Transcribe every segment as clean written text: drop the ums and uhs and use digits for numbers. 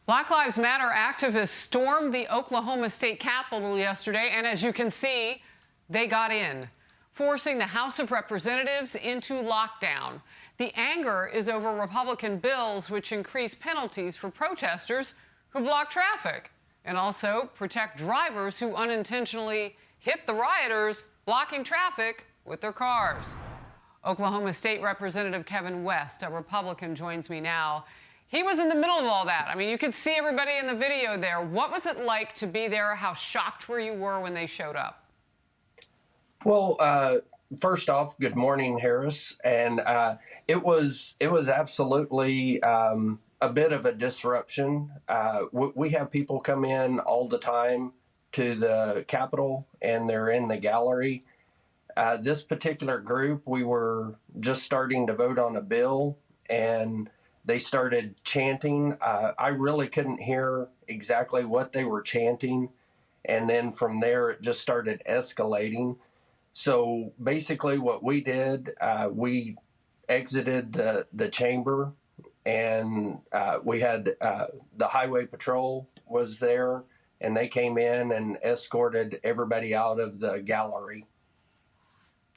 Black Lives Matter activists stormed the Oklahoma State Capitol yesterday, and as you can see, they got in, forcing the House of Representatives into lockdown. The anger is over Republican bills which increase penalties for protesters who block traffic and also protect drivers who unintentionally hit the rioters blocking traffic with their cars. Oklahoma State Representative Kevin West, a Republican, joins me now. He was in the middle of all that. I mean, you could see everybody in the video there. What was it like to be there? How shocked were you when they showed up? Well, first off, good morning, Harris. And it was absolutely a bit of a disruption. We have people come in all the time to the Capitol, and they're in the gallery. This particular group, we were just starting to vote on a bill, and they started chanting. I really couldn't hear exactly what they were chanting. And then from there, it just started escalating. So basically what we did, we exited the chamber, and we had the highway patrol was there, and they came in and escorted everybody out of the gallery.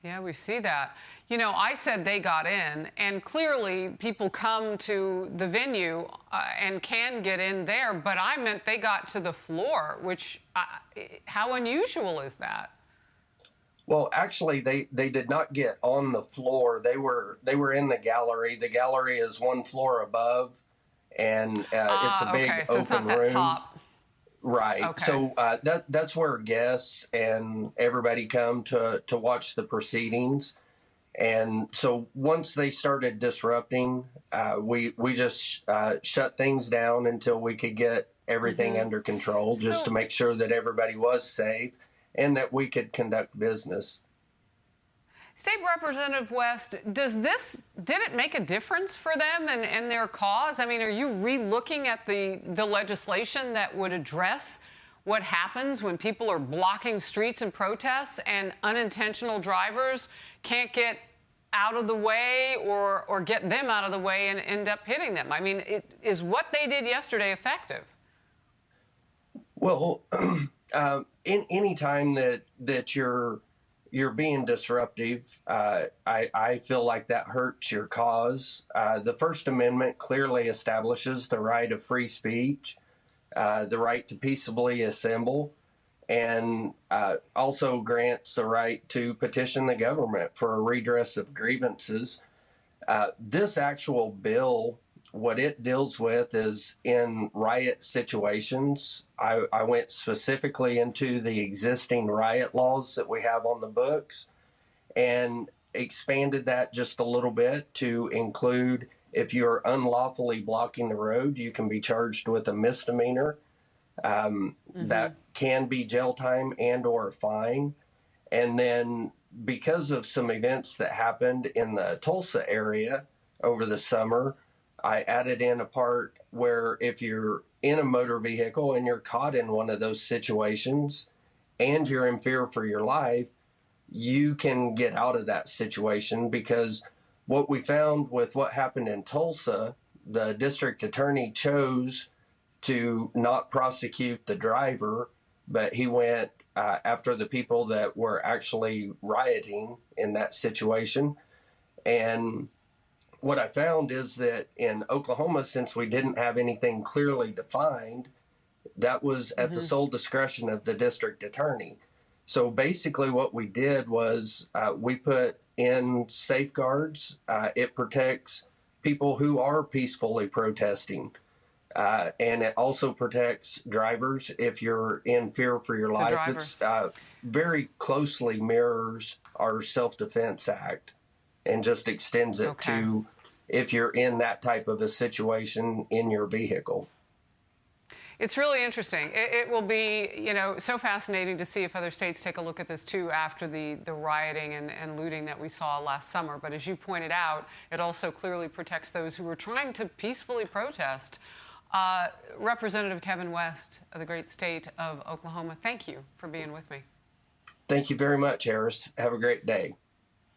Yeah, we see that. You know, I said they got in, and clearly people come to the venue and can get in there, but I meant they got to the floor, which, how unusual is that? Well, actually, they did not get on the floor. They were in the gallery. The gallery is one floor above, and it's a big so open it's not that room. Top. Right. Okay. So that's where guests and everybody come to watch the proceedings. And so once they started disrupting, we just shut things down until we could get everything under control, just to make sure that everybody was safe and that we could conduct business. State Representative West, did it make a difference for them and their cause? I mean, are you re-looking at the legislation that would address what happens when people are blocking streets in protests and unintentional drivers can't get out of the way or get them out of the way and end up hitting them? I mean, is what they did yesterday effective? Well, in any time that you're being disruptive, I feel like that hurts your cause. The First Amendment clearly establishes the right of free speech, the right to peaceably assemble, and also grants the right to petition the government for a redress of grievances. This actual bill, what it deals with is in riot situations. I went specifically into the existing riot laws that we have on the books and expanded that just a little bit to include if you're unlawfully blocking the road, you can be charged with a misdemeanor. That can be jail time and or a fine. And then because of some events that happened in the Tulsa area over the summer, I added in a part where if you're in a motor vehicle and you're caught in one of those situations and you're in fear for your life, you can get out of that situation, because what we found with what happened in Tulsa, the district attorney chose to not prosecute the driver, but he went after the people that were actually rioting in that situation. And what I found is that in Oklahoma, since we didn't have anything clearly defined, that was at the sole discretion of the district attorney. So basically what we did was we put in safeguards. It protects people who are peacefully protesting. And it also protects drivers if you're in fear for your life. It's very closely mirrors our Self-Defense Act, and just extends it to if you're in that type of a situation in your vehicle. It's really interesting. It will be, so fascinating to see if other states take a look at this too after the rioting and looting that we saw last summer. But as you pointed out, it also clearly protects those who were trying to peacefully protest. Representative Kevin West of the great state of Oklahoma, thank you for being with me. Thank you very much, Harris. Have a great day.